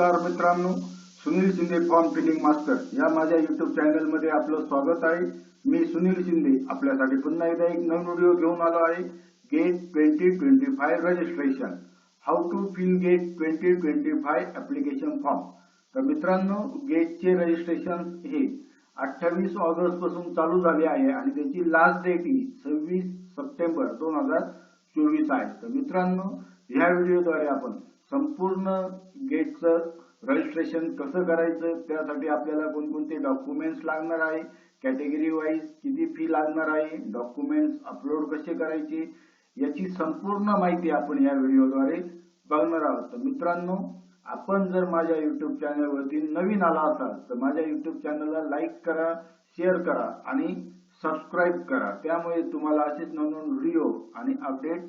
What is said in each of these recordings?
नमस्कार मित्रांनो, Sunil Shinde form filling master या माझ्या YouTube चॅनल मध्ये आपलं स्वागत आहे। मी सुनील शिंदे आपल्यासाठी पुन्हा एकदा एक नवीन व्हिडिओ घेऊन आलो आहे। GATE 2025 registration, how to fill GATE 2025 application form. तर मित्रांनो, गेटचे रजिस्ट्रेशन हे 28 ऑगस्ट पासून चालू झाले आहे आणि त्याची लास्ट डेट ही 26 सप्टेंबर 2024 आहे। तर मित्रांनो, या व्हिडिओद्वारे आपण संपूर्ण गेटचं रजिस्ट्रेशन कसं करायचं, त्यासाठी आपल्याला कोणकोणते डॉक्युमेंट्स लागणार आहे, कॅटेगरी वाईज किती फी लागणार आहे, डॉक्युमेंट्स अपलोड कसे करायचे, याची संपूर्ण माहिती आपण या व्हिडिओद्वारे बघणार आहोत। तर मित्रांनो, आपण जर माझ्या YouTube चॅनलवरती नवीन आला असाल तर माझ्या YouTube चॅनलला लाईक करा, शेअर करा आणि सबस्क्राईब करा। त्यामुळे तुम्हाला असेच नवीन व्हिडिओ आणि अपडेट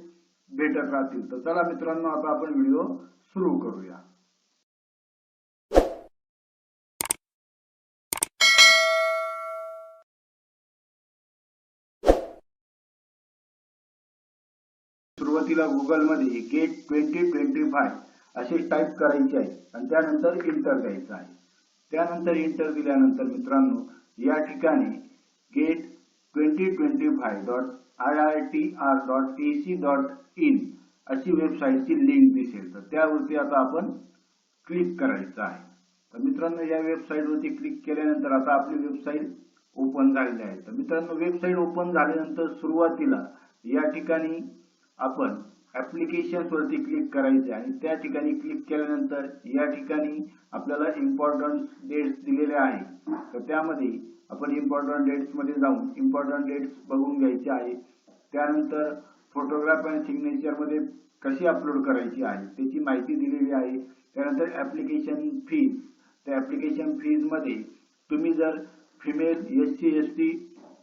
भेटत राहतील। तर चला मित्रांनो, आता आपण व्हिडिओ सुरू करूया। सुरुवातीला गुगल मध्ये गेट 2025 असे टाइप करायचे आहे आणि त्यानंतर इंटर द्यायचं आहे। त्यानंतर इंटर दिल्यानंतर मित्रांनो, या ठिकाणी गेट 2025.iitr.ac.in अशी वेबसाईटची लिंक दिसेल। तर त्यावरती आता आपण क्लिक करायचं आहे। तर मित्रांनो, या वेबसाईटवरती क्लिक केल्यानंतर आता आपली वेबसाईट ओपन झालेली आहे। तर मित्रांनो, वेबसाईट ओपन झाल्यानंतर सुरुवातीला या ठिकाणी आपण ऍप्लिकेशन्स वरती क्लिक करायचे आणि त्या ठिकाणी क्लिक केल्यानंतर या ठिकाणी आपल्याला इम्पॉर्टंट डेट्स दिलेले आहे। तर त्यामध्ये आपण इम्पॉर्टंट डेट्स मध्ये जाऊन इम्पॉर्टंट डेट्स बघून घ्यायचे आहे। त्यानंतर फोटोग्राफ आणि सिग्नेचर मध्ये कशी अपलोड करायची आहे त्याची माहिती दिलेली आहे। त्यानंतर ऍप्लिकेशन फीज, त्या ऍप्लिकेशन फीज मध्ये तुम्ही जर फिमेल SC ST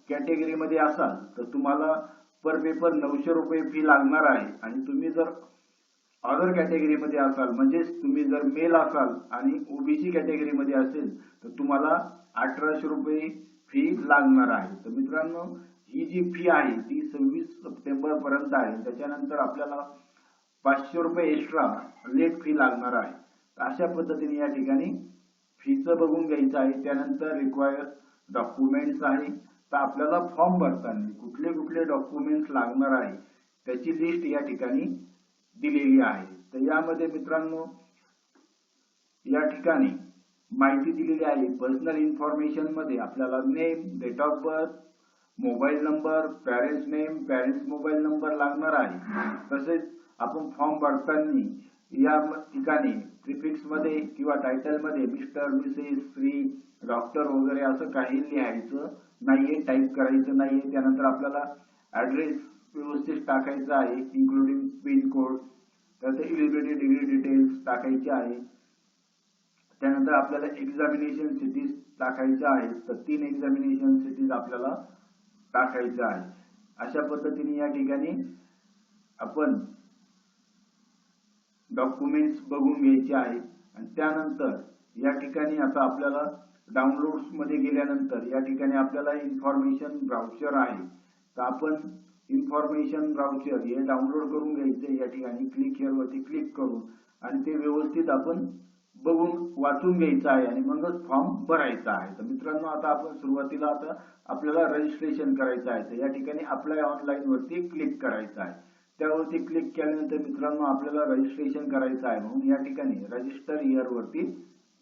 कॅटेगरी मध्ये असाल तर तुम्हाला पर पेपर 900 रुपये फी लागणार आहे आणि तुम्ही जर अदर कॅटेगरी मध्ये असाल म्हणजे तुम्ही जर मेल असाल आणि OBC कॅटेगरी मध्ये असेल तर तुम्हाला 1800 रुपये फी लागणार आहे। तर मित्रांनो, ही जी फी आहे ती 26 सप्टेंबर पर्यंत आहे। त्याच्यानंतर आपल्याला 500 रुपये एक्स्ट्रा लेट फी लागणार आहे। अशा पद्धतीने या ठिकाणी फीचं बघून घ्यायचं आहे। त्यानंतर रिक्वायर्ड डॉक्युमेंट्स आहे। तर आपल्याला फॉर्म भरताना कुठले कुठले डॉक्युमेंट्स लागणार आहे त्याची लिस्ट या ठिकाणी दिलेली आहे। तर यामध्ये मित्रांनो, या ठिकाणी माहिती दिलेली आहे। पर्सनल इन्फॉर्मेशन मध्ये आपल्याला name, date of birth, mobile number, parents name, parents mobile number लागणार आहे। तसेच आपण फॉर्म भरताना या ठिकाणी प्रिफिक्स मध्ये किंवा टायटल मध्ये मिस्टर, मिसेस, श्री, डॉक्टर वगैरे असं काही लिहायचं नाहीये, टाइप करायचं नाहीये। त्यानंतर आपल्याला ऍड्रेस व्यवस्थित टाकायचा आहे, इन्क्लुडिंग पिन कोड, त्यानंतर एलिजिबिलिटी डिग्री डिटेल्स टाकायचे आहे। त्यानंतर आपल्याला एक्झामिनेशन सिटीज टाकायच्या आहेत। तर 3 एक्झामिनेशन सिटीज आपल्याला टाकायच्या आहे। अशा पद्धतीने या ठिकाणी आपण डॉक्युमेंट्स बघून घ्यायचे आहेत आणि त्यानंतर या ठिकाणी आता आपल्याला डाउनलोड्स मध्ये गेल्यानंतर या ठिकाणी आपल्याला इन्फॉर्मेशन ब्राउचर आहे। तर आपण इन्फॉर्मेशन ब्राउचर हे डाउनलोड करून घ्यायचे। या ठिकाणी क्लिक हिअर वरती क्लिक करून आणि ते व्यवस्थित आपण बघून वाचून घ्यायचं आहे आणि मगच फॉर्म भरायचा आहे। तर मित्रांनो, आता आपण सुरुवातीला आता आपल्याला रजिस्ट्रेशन करायचं आहे। तर या ठिकाणी अप्लाय ऑनलाईन वरती क्लिक करायचं आहे। त्यावरती क्लिक केल्यानंतर मित्रांनो, आपल्याला रजिस्ट्रेशन करायचं आहे म्हणून या ठिकाणी रजिस्टर हिअर वरती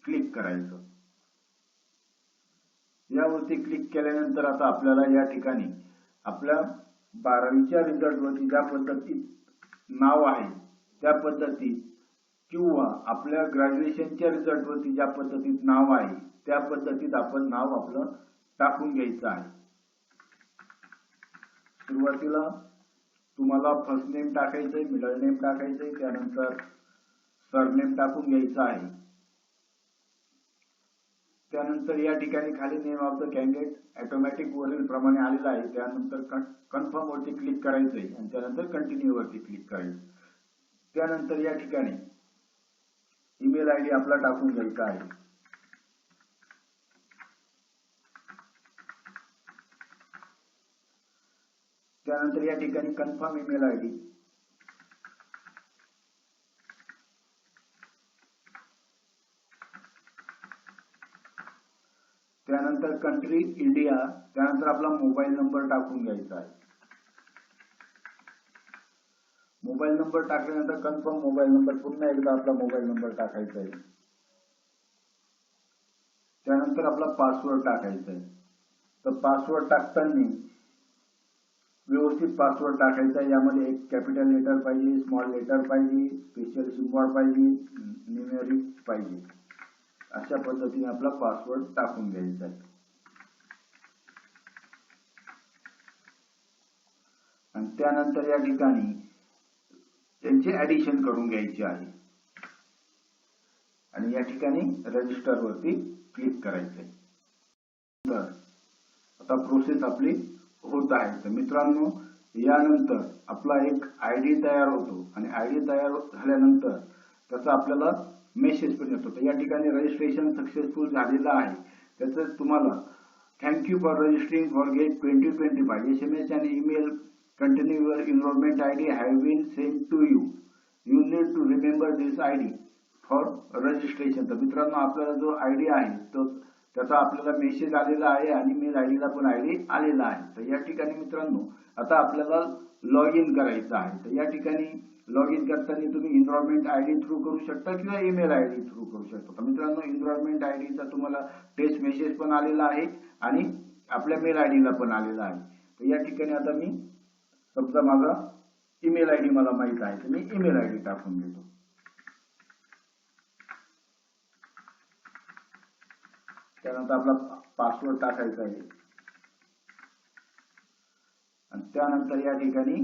क्लिक करायचं। यावरती क्लिक केल्यानंतर आता आपल्याला या ठिकाणी आपल्या 12वीच्या रिझल्ट वरती ज्या पद्धतीत नाव आहे त्या पद्धतीत किंवा आपल्या ग्रॅज्युएशनच्या रिझल्ट वरती ज्या पद्धतीत नाव आहे त्या पद्धतीत आपण नाव आपलं टाकून घ्यायचं आहे। सुरुवातीला तुम्हाला फर्स्ट नेम टाकायचंय, मिडल नेम टाकायचंय, त्यानंतर सरनेम टाकून घ्यायचं आहे। त्यानंतर या ठिकाणी खाली name of the candidate automatic वरील प्रमाणे आलेला आहे। त्यानंतर कन्फर्म वरती क्लिक करायचंय आणि त्यानंतर कंटिन्यू वरती क्लिक करायचं। त्यानंतर या ठिकाणी ईमेल आयडी आपला टाकून घ्यायचा आहे। त्यानंतर या ठिकाणी कन्फर्म ईमेल आयडी, त्यानंतर कंट्री इंडिया, त्यानंतर आपला मोबाईल नंबर टाकून घ्यायचा आहे. मोबाईल नंबर टाकल्यानंतर कन्फर्म मोबाईल नंबर, पुन्हा एकदा आपला मोबाईल नंबर टाकायचा आहे. त्यानंतर आपला पासवर्ड टाकायचा आहे. तर पासवर्ड टाकताना व्यवस्थित पासवर्ड टाकायचा आहे. यामध्ये एक कॅपिटल लेटर पाहिजे, स्मॉल लेटर पाहिजे, स्पेशल सिम्बॉल पाहिजे, न्यूमेरिक पाहिजे. अशा पद्धतीने आपला पासवर्ड टाकून घ्यायचा आहे. आणि त्यानंतर या ठिकाणी त्यांचे ऍडिशन करून घ्यायचे आहे आणि या ठिकाणी रजिस्टर वरती क्लिक करायचं आहे. तर आता प्रोसेस आपली होत आहे. तर मित्रांनो, यानंतर आपला एक आयडी तयार होतो आणि आयडी तयार झाल्यानंतर त्याचा आपल्याला मेसेज पण येतो. तर या ठिकाणी रजिस्ट्रेशन सक्सेसफुल झालेलं आहे. त्याचं तुम्हाला thank you for registering for GATE 2025 SMS and email containing your enrollment ID have been sent to you. You need to remember this ID for registration. तर मित्रांनो, आपल्याला जो आयडी आहे तो त्याचा आपल्याला मेसेज आलेला आहे आणि मेल आयडीला पण आयडी आलेला आहे. तर या ठिकाणी मित्रांनो आता आपल्याला लॉग इन करायचं आहे. तर या ठिकाणी लॉग इन करताना तुम्ही एनरोलमेंट आयडी थ्रू करू शकता किंवा ईमेल आयडी थ्रू करू शकता. तर मित्रांनो, एनरोलमेंट आयडीचा तुम्हाला टेस्ट मेसेज पण आलेला आहे आणि आपल्या मेल आयडीला पण आलेला आहे. तर या ठिकाणी आता मी समजा माझा ईमेल आयडी मला माहित आहे, तर मी ईमेल आयडी टाकून देतो. त्यानंतर आपला पासवर्ड टाकायचा आहे आणि त्यानंतर या ठिकाणी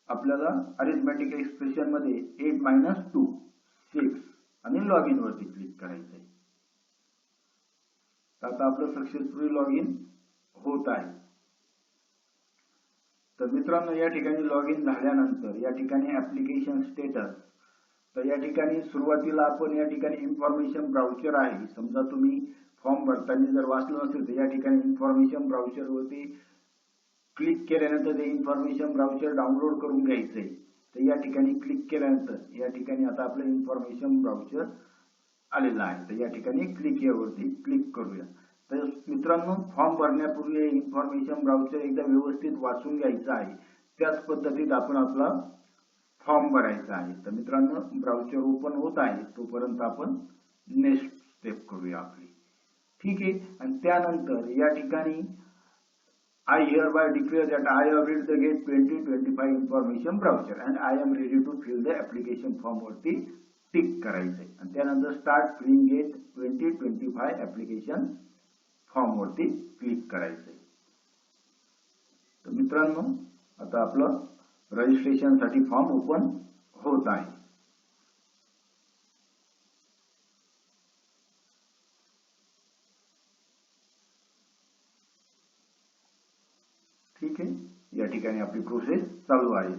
आपल्याला अरिथमेटिक एक्सप्रेशन मध्ये 8 - 2 6 आणि लॉग इन वरती क्लिक करायचं आहे. तर आता आपलं सक्सेसफुली लॉग इन होत आहे. तर मित्रांनो, या ठिकाणी लॉग इन झाल्यानंतर या ठिकाणी ऍप्लिकेशन स्टेटस, तर या ठिकाणी सुरुवातीला आपण या ठिकाणी इन्फॉर्मेशन ब्राउचर आहे. समजा तुम्ही फॉर्म भरताना जर वाचलं नसेल तर या ठिकाणी इन्फॉर्मेशन ब्राउचर वरती क्लिक केल्यानंतर ते इन्फॉर्मेशन ब्राउचर डाउनलोड करून घ्यायचंय. तर या ठिकाणी क्लिक केल्यानंतर या ठिकाणी आता आपलं इन्फॉर्मेशन ब्राउचर आलेलं आहे. तर या ठिकाणी क्लिक यावरती क्लिक करूया. तर मित्रांनो, फॉर्म भरण्यापूर्वी इन्फॉर्मेशन ब्राउचर एकदा व्यवस्थित वाचून घ्यायचं आहे. त्याच पद्धतीत आपण आपला फॉर्म भरायचा आहे. तर मित्रांनो, ब्राउचर ओपन होत आहे तोपर्यंत आपण नेक्स्ट स्टेप करूया आपली. ठीक आहे. आणि त्यानंतर या ठिकाणी I hereby declare that I have read the GATE 2025 information browser and I am ready to fill the application form वरती टिक करायचंय आणि त्यानंतर start filling GATE 2025 application form वरती क्लिक करायचंय. तर मित्रांनो, आता आपलं रजिस्ट्रेशन साठी फॉर्म ओपन होत आहे. ठीक आहे. या ठिकाणी आपली प्रोसेस चालू आहे.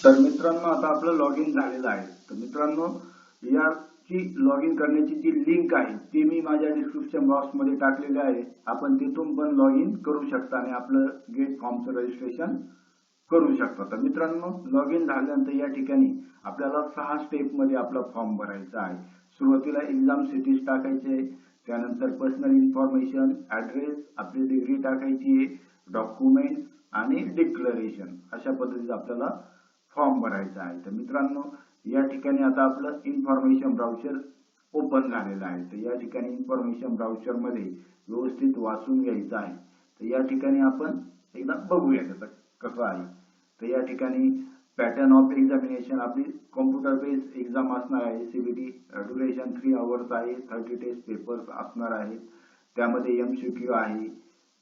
तर मित्रांनो, आता आपलं लॉग इन झालेलं आहे. तर मित्रांनो, याची लॉग इन करण्याची जी लिंक आहे ती मी माझ्या डिस्क्रिप्शन बॉक्स मध्ये टाकलेली आहे. आपण तिथून पण लॉग इन करू शकता आणि आपलं गेट फॉर्मचं रजिस्ट्रेशन करू शकता. तर मित्रांनो, लॉग इन झाल्यानंतर या ठिकाणी आपल्याला 6 स्टेप मध्ये आपला फॉर्म भरायचा आहे. सुरुवातीला एक्झाम सिटीज टाकायचे, त्यानंतर पर्सनल इन्फॉर्मेशन, ऍड्रेस, आपली डिग्री टाकायची आहे, डॉक्युमेंट्स आणि डिक्लेरेशन. अशा पद्धतीने आपल्याला फॉर्म भरायचा आहे. तर मित्रांनो, या ठिकाणी आता आपलं इन्फॉर्मेशन ब्राउचर ओपन झालेलं आहे. तर या ठिकाणी इन्फॉर्मेशन ब्राउचर मध्ये व्यवस्थित वाचून घ्यायचं आहे. तर या ठिकाणी आपण एकदा बघूया त्याचं कसं आहे. तर या ठिकाणी पॅटर्न ऑफ एक्झामिनेशन आपली कॉम्प्युटर बेस्ड एक्झाम असणार आहे. सीबीटी ड्युरेशन 3 आवर्स आहे. 30 टेस्ट पेपर्स असणार आहेत. त्यामध्ये MCQ आहे.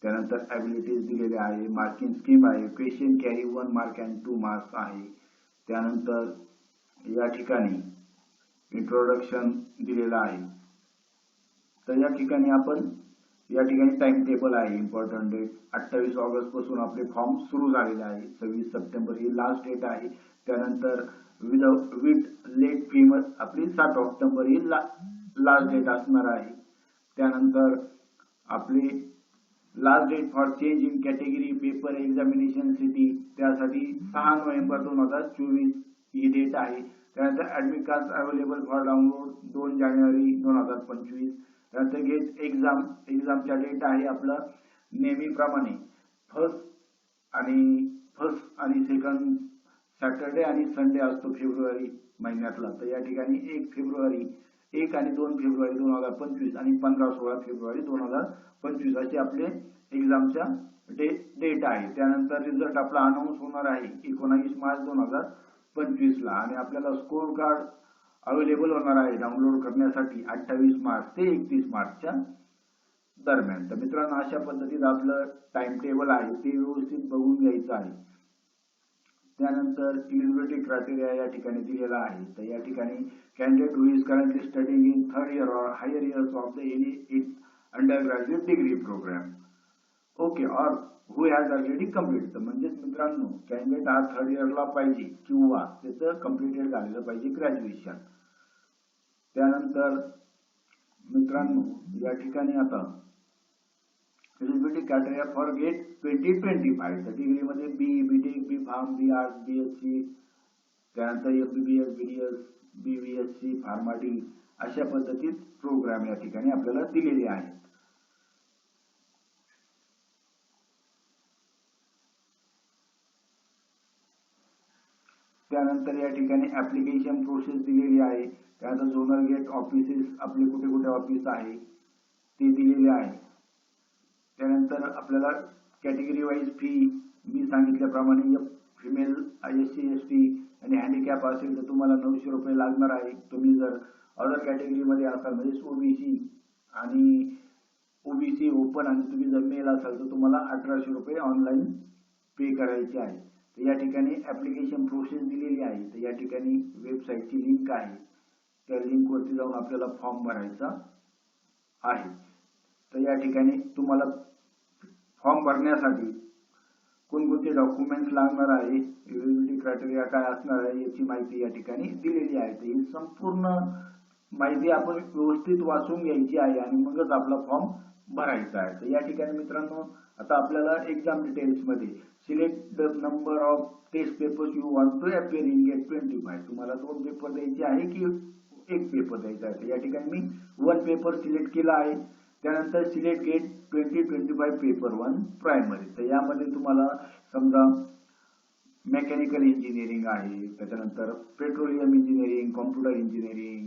त्यानंतर ॲबिलिटीज दिलेले आहे. मार्किंग स्कीम आहे. Question carry 1 mark and 2 marks आहे. त्यानंतर या ठिकाणी इंट्रोडक्शन दिलेलं आहे. तर या ठिकाणी आपण या ठिकाणी टाइम टेबल आहे. इम्पॉर्टंट डेट 28 ऑगस्ट पासून आपले फॉर्म सुरू झालेले आहे. 26 सप्टेंबर ही लास्ट डेट आहे. त्यानंतर विथ लेट फी आपली 7 ऑक्टोबर ही लास्ट डेट असणार आहे. त्यानंतर आपली last date for change in category paper examination city त्यासाठी 6 नोव्हेंबर 2024 ही डेट आहे. त्यानंतर admit card available for download 2 जानेवारी 2025. त्यानंतर गेट एक्झामच्या डेट आहे आपलं नेहमीप्रमाणे फर्स्ट आणि सेकंड सॅटर्डे आणि संडे असतो फेब्रुवारी महिन्यातला. तर या ठिकाणी 1 आणि 2 फेब्रुवारी 2025 आणि 15-16 फेब्रुवारी 2025 असे आपले एक्झामच्या डेट आहे. त्यानंतर रिझल्ट आपला अनाऊन्स होणार आहे 19 मार्च 2025 ला आणि आपल्याला स्कोर कार्ड अवेलेबल होणार आहे डाउनलोड करण्यासाठी 28 मार्च ते 31 मार्चच्या दरम्यान. तर मित्रांनो अशा पद्धतीत आपलं टाइम टेबल आहे ते व्यवस्थित बघून घ्यायचं आहे. त्यानंतर एलिजिबिलिटी क्रायटेरिया या ठिकाणी दिलेला आहे. तर या ठिकाणी candidate who is currently studying in 3rd year और higher years of the any undergraduate degree program okay और हु हॅज ऑलरेडी कम्प्लीट. तर म्हणजेच मित्रांनो कॅन्डिडेट हा 3rd इयरला पाहिजे किंवा त्याचं कम्प्लिटेड झालेलं पाहिजे ग्रॅज्युएशन. त्यानंतर मित्रांनो या ठिकाणी आता एलिजिबिलिटी क्रायटेरिया फॉर गेट 2025 तर डिग्रीमध्ये BTech, B.Pharm, B.Arch, B.Sc, त्यानंतर MBBS, BDS, BVSC, pharma D अशा पद्धतीत प्रोग्राम या ठिकाणी आपल्याला दिलेले आहेत. त्यानंतर या ठिकाणी ऍप्लिकेशन प्रोसेस दिलेली आहे. त्यानंतर झोनल गेट ऑफिसेस आपले कुठे कुठे ऑफिस आहे ते दिलेले आहे. त्यानंतर आपल्याला कॅटेगरी वाईज फी मी सांगितल्याप्रमाणे फिमेल SC ST आणि हँडिकॅप असेल तर तुम्हाला 900 रुपये लागणार आहे. तुम्ही जर अदर कॅटेगरीमध्ये असाल म्हणजे ओबीसी ओपन आणि तुम्ही जर मेल असाल तर तुम्हाला 1800 रुपये ऑनलाईन पे करायचे आहे. तर या ठिकाणी ऍप्लिकेशन प्रोसेस दिलेली आहे. तर या ठिकाणी वेबसाईटची लिंक आहे त्या लिंकवरती जाऊन आपल्याला फॉर्म भरायचा आहे. तर या ठिकाणी तुम्हाला फॉर्म भरण्यासाठी कोणकोणते डॉक्युमेंट्स लागणार आहे एलिजिबिलिटी क्रायटेरिया काय असणार आहे याची माहिती या ठिकाणी दिलेली आहे. तर ही संपूर्ण माहिती आपण व्यवस्थित वाचून घ्यायची आहे आणि मगच आपला फॉर्म भरायचा आहे. तर या ठिकाणी मित्रांनो आता आपल्याला एक्झाम डिटेल्स मध्ये select the number of test papers you want to appear in GATE 25. तुम्हाला 2 पेपर द्यायचे आहे की 1 पेपर द्यायचा आहे. तर या ठिकाणी मी 1 पेपर सिलेक्ट केला आहे. त्यानंतर सिलेक्ट गेट 2025 पेपर 1 प्रायमरी. तर यामध्ये तुम्हाला समजा मेकॅनिकल इंजिनिअरिंग आहे, त्याच्यानंतर petroleum engineering, computer engineering,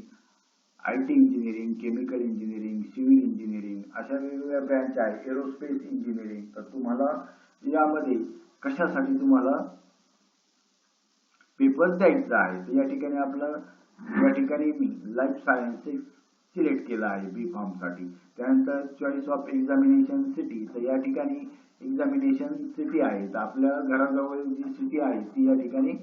IT engineering, chemical engineering, civil engineering अशा वेगवेगळ्या ब्रँच आहेत, एरोस्पेस इंजिनिअरिंग. तर तुम्हाला यामध्ये कशासाठी तुम्हाला पेपर द्यायचा आहे. तर या ठिकाणी मी लाईफ सायन्सेस सिलेक्ट केला आहे B.Pharm साठी. त्यानंतर चॉईस ऑफ एक्झामिनेशन सिटी. तर या ठिकाणी एक्झामिनेशन सिटी आहे तर आपल्या घराजवळ जी सिटी आहे ती या ठिकाणी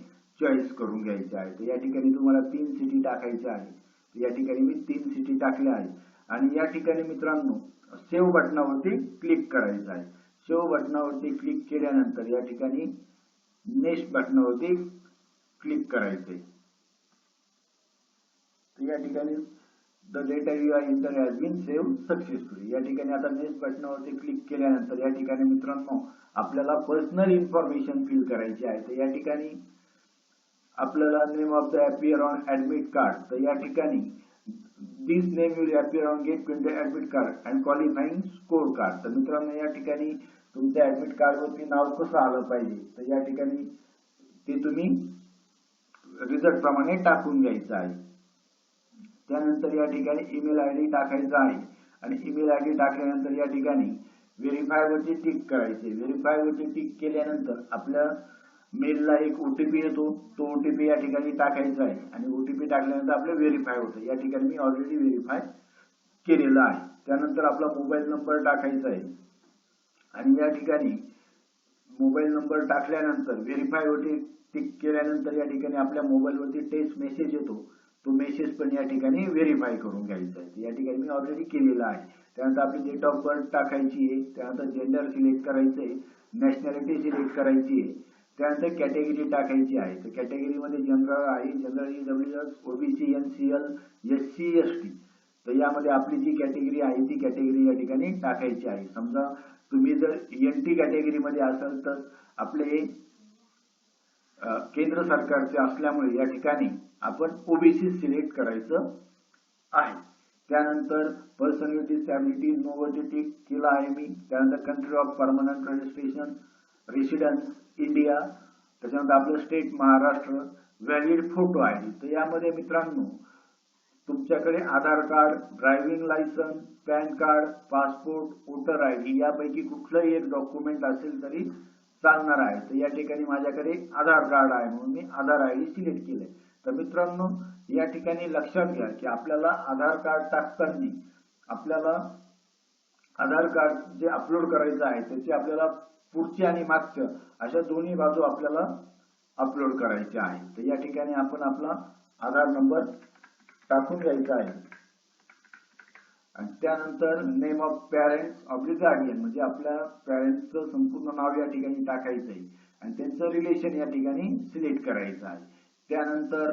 चॉईस करून घ्यायची आहे. तर या ठिकाणी तुम्हाला 3 सिटी टाकायच्या आहे. तर या ठिकाणी मी 3 सिटी टाकल्या आहे आणि या ठिकाणी मित्रांनो सेव्ह बटनावरती क्लिक करायचं आहे. सेव्ह बटनावरती क्लिक केल्यानंतर या ठिकाणी नेक्स्ट बटनावरती क्लिक करायचे. या ठिकाणी the data you are enter has been save successfully. या ठिकाणी आता नेक्स्ट बटनावरती क्लिक केल्यानंतर या ठिकाणी मित्रांनो आपल्याला पर्सनल इन्फॉर्मेशन फिल करायची आहे. तर या ठिकाणी आपल्याला name of the appear on admit card. तर या ठिकाणी this name will appear on GATE 20 admit card and qualifying score card. तर मित्रांनो या ठिकाणी तुमच्या ऍडमिट कार्डवरती नाव कसं आलं पाहिजे तर या ठिकाणी ते तुम्ही रिझल्ट प्रमाणे टाकून घ्यायचं आहे. त्यानंतर या ठिकाणी ईमेल आयडी टाकायचा आहे आणि ईमेल आयडी टाकल्यानंतर या ठिकाणी व्हेरीफाय वरती टिक करायचे. व्हेरीफाय वरती टिक केल्यानंतर आपल्या मेलला एक OTP येतो. तो OTP या ठिकाणी टाकायचा आहे आणि OTP टाकल्यानंतर आपलं व्हेरीफाय होतं. या ठिकाणी मी ऑलरेडी व्हेरीफाय केलेलं आहे. त्यानंतर आपला मोबाईल नंबर टाकायचा आहे आणि या ठिकाणी मोबाईल नंबर टाकल्यानंतर व्हेरीफाय वरती टिक केल्यानंतर या ठिकाणी आपल्या मोबाईलवरती टेक्स्ट मेसेज येतो. तो मेसेज पण या ठिकाणी व्हेरीफाय करून घ्यायचा आहे. या ठिकाणी मी ऑलरेडी केलेला आहे. त्यानंतर आपली डेट ऑफ बर्थ टाकायची आहे. त्यानंतर जेंडर सिलेक्ट करायचं आहे, नॅशनॅलिटी सिलेक्ट करायची आहे, त्यानंतर कॅटेगरी टाकायची आहे. तर कॅटेगरीमध्ये जनरल आहे, general EWS, OBC, NCL, SC ST तर यामध्ये आपली जी कॅटेगरी आहे ती कॅटेगरी या ठिकाणी टाकायची आहे. समजा तुम्ही जर NT कॅटेगरीमध्ये असाल तर आपले केंद्र सरकारचे असल्यामुळे या ठिकाणी आपण ओबीसी सिलेक्ट करायचं आहे. त्यानंतर पर्सन विथ डिसॅबिलिटी नोव्हेटी केला आहे मी. त्यानंतर country of permanent registration residence India, त्याच्यानंतर आपलं state Maharashtra, valid photo ID. तर यामध्ये मित्रांनो तुमच्याकडे Aadhaar card, driving licence, PAN card, passport, voter ID यापैकी कुठलंही एक डॉक्युमेंट असेल तरी चालणार आहे. तर या ठिकाणी माझ्याकडे आधार कार्ड आहे म्हणून मी आधार ID सिलेक्ट केलंय. तर मित्रांनो या ठिकाणी लक्षात घ्या की आपल्याला आधार कार्ड टाकताना आपल्याला आधार कार्ड जे अपलोड करायचं आहे त्याची आपल्याला पुढची आणि मागच्या अशा दोन्ही बाजू आपल्याला अपलोड करायच्या आहे. तर या ठिकाणी आपण आपला आधार नंबर टाकून घ्यायचा आहे आणि त्यानंतर name of parents oblique guardian म्हणजे आपल्या पॅरेंट्सचं संपूर्ण नाव या ठिकाणी टाकायचं आहे आणि त्यांचं रिलेशन या ठिकाणी सिलेक्ट करायचं आहे. त्यानंतर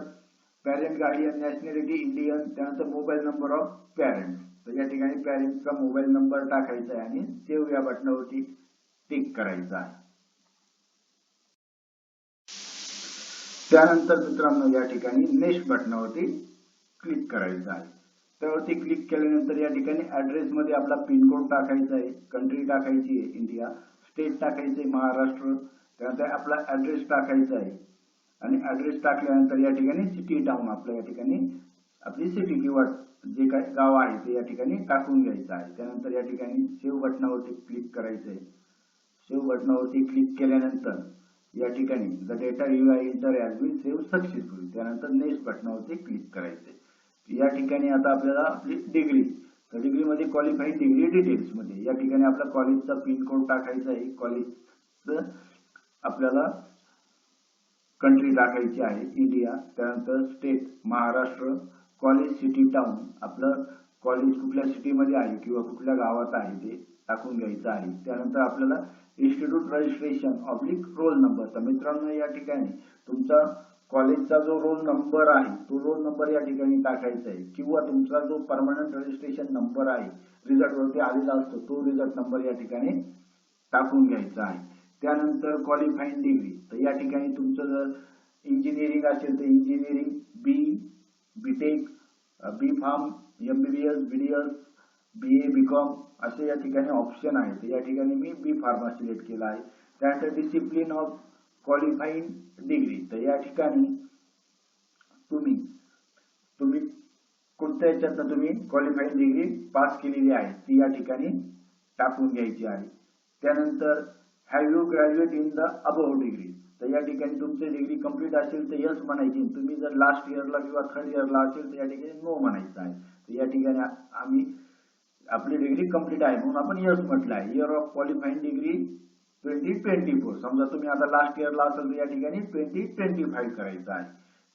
पॅरेंट गार्डियन नॅशनॅलिटी इंडियन, त्यानंतर मोबाईल नंबर ऑफ पॅरेंट्स. तर या ठिकाणी पॅरेंट्सचा मोबाईल नंबर टाकायचा आहे आणि सेव्ह या बटनावरती टिक करायचं आहे. त्यानंतर मित्रांनो या ठिकाणी नेक्स्ट बटनावरती क्लिक करायचं आहे. त्यावरती क्लिक केल्यानंतर या ठिकाणी ऍड्रेस मध्ये आपला पिनकोड टाकायचा आहे, कंट्री टाकायची आहे इंडिया, स्टेट टाकायचे महाराष्ट्र, त्यानंतर आपला ऍड्रेस टाकायचा आहे आणि ऍड्रेस टाकल्यानंतर या ठिकाणी सिटी टाउन आपल्या या ठिकाणी आपली सिटी किंवा जे काही गाव आहे ते या ठिकाणी टाकून घ्यायचं आहे. त्यानंतर या ठिकाणी सेव्ह बटनावरती क्लिक करायचं आहे. सेव्ह बटनावरती क्लिक केल्यानंतर या ठिकाणी the data you I enter has been save successfully. त्यानंतर नेक्स्ट बटनावरती क्लिक करायचे. या ठिकाणी आता आपल्याला आपली डिग्री, तर डिग्रीमध्ये क्वालिफाईड डिग्री डिटेल्स मध्ये या ठिकाणी आपला कॉलेजचा पिनकोड टाकायचा आहे, कॉलेजचं आपल्याला कंट्री टाकायची आहे इंडिया, त्यानंतर state Maharashtra, college city town आपलं कॉलेज कुठल्या सिटीमध्ये आहे किंवा कुठल्या गावात आहे ते टाकून घ्यायचं आहे. त्यानंतर आपल्याला institute registration oblique roll number. तर मित्रांनो या ठिकाणी तुमचा कॉलेजचा जो रोल नंबर आहे तो रोल नंबर या ठिकाणी टाकायचा आहे किंवा तुमचा जो परमनंट रजिस्ट्रेशन नंबर आहे रिझल्ट वरती आलेला असतो तो रिझल्ट नंबर या ठिकाणी टाकून घ्यायचा आहे. त्यानंतर क्वालिफाईड डिग्री, तर या ठिकाणी तुमचं जर इंजिनिअरिंग असेल तर इंजिनिअरिंग, बीटेक, बी form, MBBS, BDS, BA, BCom असे या ठिकाणी ऑप्शन आहे. तर या ठिकाणी मी बी फार्मा सिलेक्ट केला आहे. त्यानंतर डिसिप्लिन ऑफ क्वालिफाईड डिग्री, तर या ठिकाणी तुम्ही कोणत्या याच्यात तुम्ही क्वालिफाईड डिग्री पास केलेली आहे ती या ठिकाणी टाकून घ्यायची आहे. त्यानंतर have you graduate in the above degree, तर या ठिकाणी तुमची डिग्री कंप्लीट असेल तर यस म्हणायची. तुम्ही जर लास्ट इयरला किंवा थर्ड इयरला असेल तर या ठिकाणी नो म्हणायचं आहे. तर या ठिकाणी आम्ही आपली डिग्री कंप्लीट आहे म्हणून आपण यस म्हटलं आहे. Year of qualified degree 2024. समजा तुम्ही आता लास्ट इयरला असाल तर या ठिकाणी 2025 करायचं आहे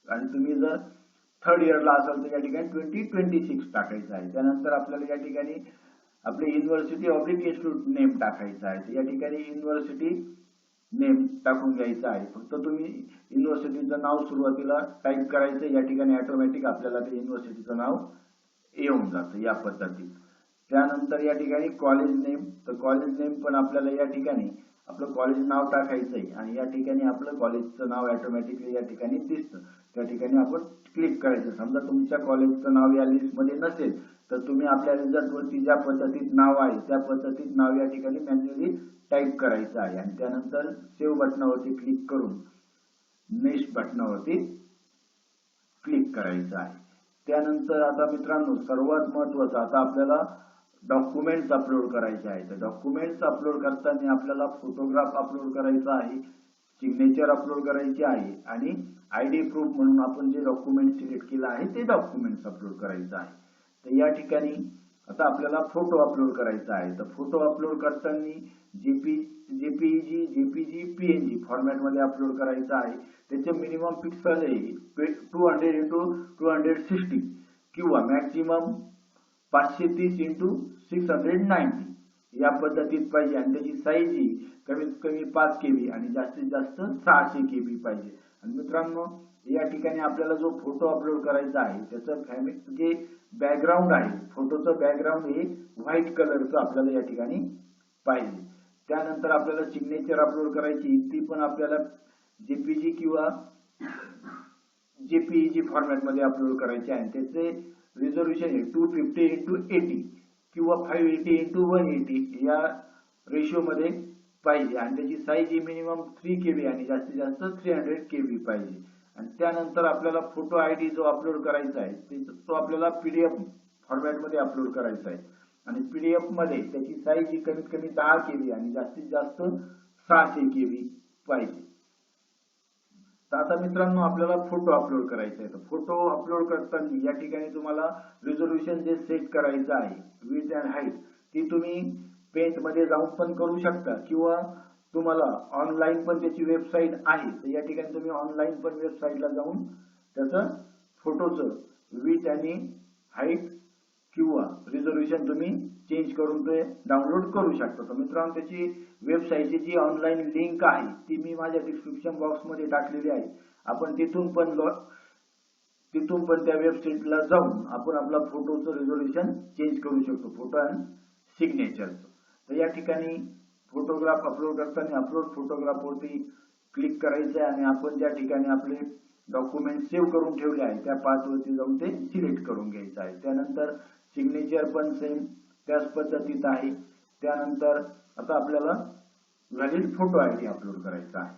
आणि तुम्ही जर थर्ड इयरला असाल तर या ठिकाणी 2026 टाकायचं आहे. त्यानंतर आपल्याला या ठिकाणी आपले युनिव्हर्सिटी ऑब्लिक इन्स्टिट्यूट नेम टाकायचं आहे. तर या ठिकाणी युनिव्हर्सिटी नेम टाकून घ्यायचं आहे. फक्त तुम्ही युनिव्हर्सिटीचं नाव सुरुवातीला टाईप करायचं, या ठिकाणी ऑटोमॅटिक आपल्याला ते युनिव्हर्सिटीचं नाव येऊन जातं या पद्धतीत. त्यानंतर या ठिकाणी कॉलेज नेम, तर कॉलेज नेम पण आपल्याला या ठिकाणी आपलं कॉलेज नाव टाकायचं आहे आणि या ठिकाणी आपलं कॉलेजचं नाव ऑटोमॅटिकली या ठिकाणी दिसतं. त्या ठिकाणी आपण क्लिक करायचं. समजा तुमच्या कॉलेजचं नाव या लिस्टमध्ये नसेल तर तुम्ही आपल्या रिझल्टवरती ज्या पद्धतीत नाव आहे त्या पद्धतीत नाव या ठिकाणी मॅन्युअली टाईप करायचं आहे आणि त्यानंतर सेव्ह बटनावरती क्लिक करून नेक्स्ट बटनावरती क्लिक करायचं आहे. त्यानंतर आता मित्रांनो सर्वात महत्त्वाचं आता आपल्याला डॉक्युमेंट्स अपलोड करायचे आहे. तर डॉक्युमेंट्स अपलोड करताना आपल्याला फोटोग्राफ अपलोड करायचा आहे, सिग्नेचर अपलोड करायची आहे आणि ID प्रूफ म्हणून आपण जे डॉक्युमेंट सिलेक्ट केलं आहे ते डॉक्युमेंट्स अपलोड करायचं आहे. तर या ठिकाणी आता आपल्याला फोटो अपलोड करायचा आहे. तर फोटो अपलोड करताना JPG, PNG फॉर्मॅट मध्ये अपलोड करायचा आहे. त्याचे मिनिमम पिक्सल आहे 200x260 किंवा मॅक्सिमम 530x690 या पद्धतीत पाहिजे आणि त्याची साईज ही कमीत कमी 5 KB आणि जास्तीत जास्त 600 KB पाहिजे. आणि मित्रांनो या ठिकाणी आपल्याला जो फोटो अपलोड करायचा आहे त्याचं जे बॅकग्राऊंड आहे, फोटोचं बॅकग्राऊंड हे व्हाईट कलरचं आपल्याला या ठिकाणी पाहिजे. त्यानंतर आपल्याला सिग्नेचर अपलोड करायची, ती पण आपल्याला JPG किंवा JPEG फॉर्मॅट मध्ये अपलोड करायची आहे. त्याचे रिझोल्यूशन 250x80 किंवा 580x180 या रेशो मध्ये पाहिजे आणि त्याची साईज ही मिनिमम 3 KB आणि जास्तीत जास्त 300 KB पाहिजे. आणि त्यानंतर आपल्याला फोटो ID जो अपलोड करायचा आहे तो आपल्याला PDF फॉर्मॅट मध्ये अपलोड करायचा आहे आणि PDF मध्ये त्याची साईज ही कमीत कमी 10 KB आणि जास्तीत जास्त 600 KB पाहिजे. तर आता मित्रांनो आपल्याला फोटो अपलोड करायचा आहे. तर फोटो अपलोड करताना या ठिकाणी तुम्हाला रिझोल्यूशन जे सेट करायचं आहे विड्थ अँड हाईट ती तुम्ही पेंट मध्ये जाऊन पण करू शकता किंवा तुम्हाला ऑनलाईन पण त्याची वेबसाईट आहे. तर या ठिकाणी तुम्ही ऑनलाईन पण वेबसाईटला जाऊन त्याचं फोटोचं विड्थ आणि हाईट किंवा रिझोल्यूशन तुम्ही चेंज करून ते डाउनलोड करू शकता. तर मित्रांनो त्याची वेबसाईटची जी ऑनलाईन लिंक आहे ती मी माझ्या डिस्क्रिप्शन बॉक्स मध्ये टाकलेली आहे. आपण तिथून पण त्या वेबसाईटला जाऊन आपण आपला फोटोचं रिझोल्यूशन चेंज करू शकतो, फोटो अँड सिग्नेचरचं. तर या ठिकाणी फोटोग्राफ अपलोड करताना अपलोड फोटोग्राफ वरती क्लिक करायचं आहे आणि आपण ज्या ठिकाणी आपले डॉक्युमेंट सेव्ह करून ठेवले आहे त्या पाथ वरती जाऊन ते सिलेक्ट करून घ्यायचं आहे. त्यानंतर सिग्नेचर पण सेम त्याच पद्धतीत आहे. त्यानंतर आता आपल्याला व्हॅलिड फोटो ID अपलोड करायचा आहे.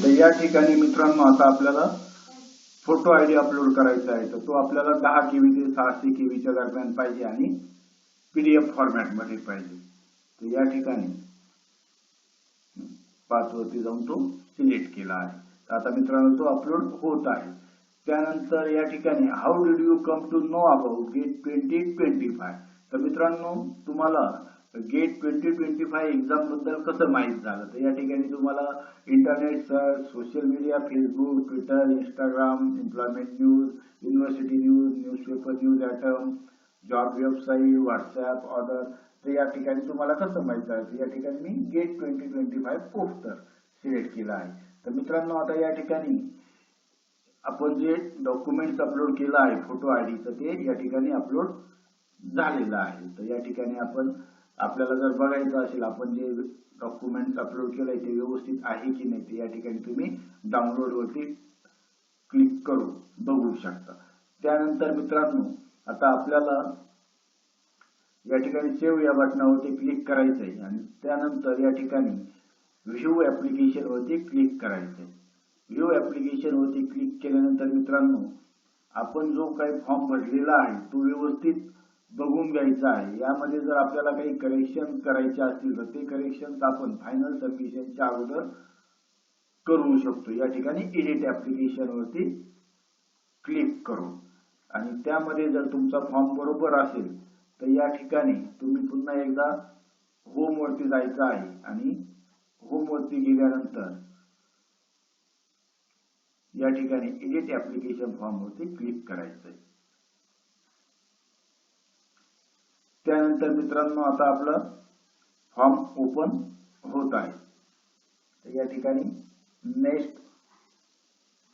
तर या ठिकाणी मित्रांनो आता आपल्याला फोटो ID अपलोड करायचा आहे. तर तो आपल्याला 10 KB ते 600 KB च्या दरम्यान पाहिजे आणि PDF फॉर्मॅट मध्ये पाहिजे. तर या ठिकाणी पाथ वरती जाऊन तो सिलेक्ट केला आहे. तर आता मित्रांनो तो अपलोड होत आहे. त्यानंतर या ठिकाणी how did you come to know about GATE 2025. तर मित्रांनो तुम्हाला गेट 2025 एक्झाम बद्दल कसं माहित झालं. तर या ठिकाणी तुम्हाला internet search, social media, Facebook, Twitter, Instagram, employment news, university news, newspaper news ॲटम, जॉब वेबसाईट, व्हॉट्सअप ऑर्डर. तर या ठिकाणी तुम्हाला कसं माहित झालं. या ठिकाणी मी गेट 2025 पोस्टर सिलेक्ट केला आहे. तर मित्रांनो आता या ठिकाणी आपण जे डॉक्युमेंट्स अपलोड केलं आहे फोटो आयडीचं ते या ठिकाणी अपलोड झालेलं आहे. तर या ठिकाणी आपल्याला जर बघायचं असेल आपण जे डॉक्युमेंट्स अपलोड केलंय ते व्यवस्थित आहे की नाही ते या ठिकाणी तुम्ही डाउनलोड वरती क्लिक करून बघू शकता. त्यानंतर मित्रांनो आता आपल्याला या ठिकाणी सेव्ह या बटनावरती क्लिक करायचं आहे आणि त्यानंतर या ठिकाणी व्ह्यू ऍप्लिकेशन वरती क्लिक करायचं आहे. व्ह्यू ऍप्लिकेशन वरती क्लिक केल्यानंतर मित्रांनो आपण जो काही फॉर्म भरलेला आहे तो व्यवस्थित बघून घ्यायचा आहे. यामध्ये जर आपल्याला काही करेक्शन करायचे असतील तर ते करेक्शन आपण फायनल सबमिशनच्या अगोदर करू शकतो. या ठिकाणी एडिट ऍप्लिकेशन वरती क्लिक करू आणि त्यामध्ये जर तुमचा फॉर्म बरोबर असेल तर या ठिकाणी तुम्ही पुन्हा एकदा होम वरती जायचं आहे आणि होम वरती गेल्यानंतर या ठिकाणी एडिट ऍप्लिकेशन फॉर्म वरती क्लिक करायचं आहे. त्यानंतर मित्रांनो आता आपला फॉर्म ओपन होत आहे. तर या ठिकाणी नेक्स्ट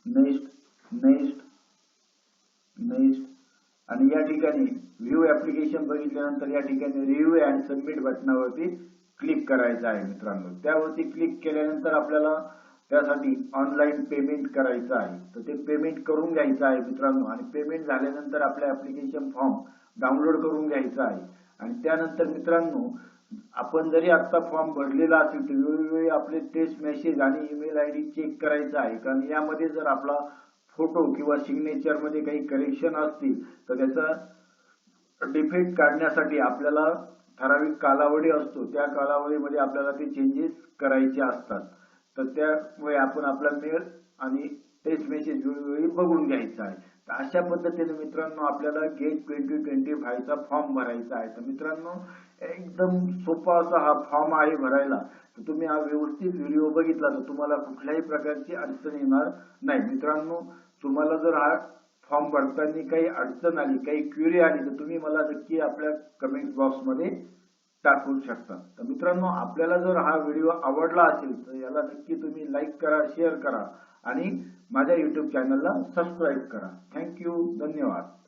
नेक्स्ट नेक्स्ट नेक्स्ट आणि या ठिकाणी व्ह्यू ऍप्लिकेशन बघितल्यानंतर या ठिकाणी रिव्ह्यू अँड सबमिट बटनावरती क्लिक करायचं आहे मित्रांनो. त्यावरती क्लिक केल्यानंतर आपल्याला त्यासाठी ऑनलाईन पेमेंट करायचं आहे. तर ते पेमेंट करून घ्यायचं आहे मित्रांनो आणि पेमेंट झाल्यानंतर आपल्या ऍप्लिकेशन फॉर्म डाउनलोड करून घ्यायचा आहे. आणि त्यानंतर मित्रांनो आपण जरी आता फॉर्म भरलेला असेल तर वेळोवेळी आपले टेक्स्ट मेसेज आणि ईमेल आयडी चेक करायचा आहे. कारण यामध्ये जर आपला फोटो किंवा सिग्नेचर मध्ये काही करेक्शन असतील तर त्याचा डिफेक्ट काढण्यासाठी आपल्याला ठराविक कालावधी असतो. त्या कालावधीमध्ये आपल्याला ते चेंजेस करायचे असतात. तर त्यामुळे आपण आपला मेल आणि टेक्स्ट मेसेज वेळोवेळी बघून घ्यायचा आहे. तर अशा पद्धतीने मित्रांनो आपल्याला गेट 2025 चा फॉर्म भरायचा आहे. तर मित्रांनो एकदम सोपा असा हा फॉर्म आहे भरायला. तर तुम्ही हा व्यवस्थित व्हिडिओ बघितला तर तुम्हाला कुठल्याही प्रकारची अडचण येणार नाही. मित्रांनो तुम्हाला जर हा फॉर्म भरताना काही अडचण आली, काही क्वेरी आली तर तुम्ही मला नक्की आपल्या कमेंट बॉक्समध्ये टाकू शकता. तर मित्रांनो, आपल्याला जर हा व्हिडिओ आवडला असेल तर याला नक्की तुम्ही लाईक करा, शेअर करा आणि माझ्या YouTube चॅनलला सबस्क्राईब करा. थँक्यू. धन्यवाद.